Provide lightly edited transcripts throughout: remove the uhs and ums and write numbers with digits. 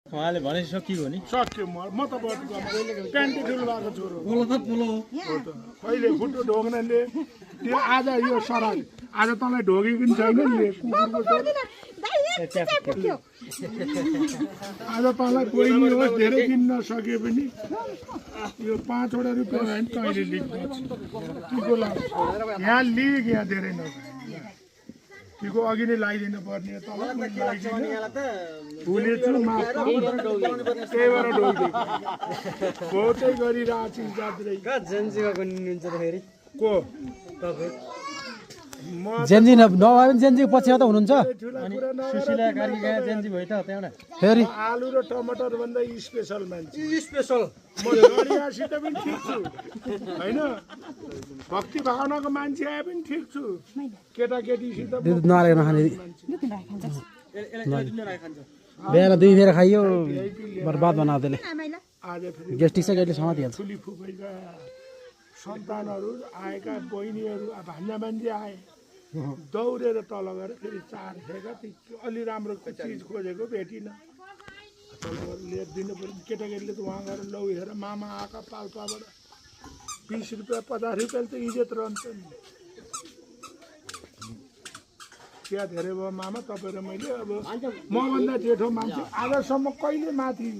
उहाँले भने सकियो नि सक्यो म त बटुको प्यान्टी ठुलो भएको छोरो कहिले फुटो ढोग्नेले त्यो आज यो सराल आज तँलाई ढोगेको पनि छैन नि आज तँलाई कोही नि होस् धेरै दिन नसके पनि यो 5 वटा रुपियाँ होइन तैँले लिनुपर्छ तिको लाग्छ यहाँ लिग यहाँ धेरै नभए तिको अघि नै लगाइदिनु पर्ने भुलेछु त्यही भएर ढोगेको बहुतै गरिरहेको छु जात्रै को जेन्जी नभए पनि जेन्जी पछि त हुनुहुन्छ सुशीला कार्कीका जेन्जी भयो त त्यहाँबाट फेरि आलु र टमाटर भन्दा स्पेसल मान्छे स्पेसल म गरियासित पनि ठिक छु होइन भक्ति भावनाको मान्छे आए पनि ठिक छु केटाकेटीसित नहालेर नखाने बिहान 2 फेर खाइयो बर्बाद बनायो त्यसले आज फेरि गेस्टिक छ गेटले समातिहाल्छ ठुली फुपैका सन्तानहरू आएका बहिनीहरू भान्जा भान्जी आए दौडेर तल गएर फेरि चार्खेका अलि राम्रो चिज खोजेको भेटिनँ तल गएर लिएर दिनु पऱ्यो केटाकेटीले त उहाँ गएर लौ हेर मामा आएका पाल्पाबाट 20 रुपियाँ 50 रुपियाँले त इज्जत रहन्छ नि क्या धेरै भयो मामा तपाईँ र मैले अब मभन्दा जेठो मान्छे आजसम्म कहिले माथि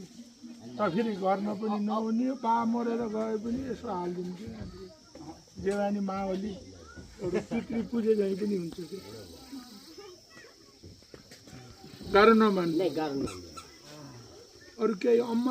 त फेरि घरमा पनि नहुने बा मरेर गए पनि यसो हालिदिन्छु जेवानी माओली एउटा पितृ पूजे झै पनि हुन्छ कि गाह्रो नमान्नु अरू केही अम्मा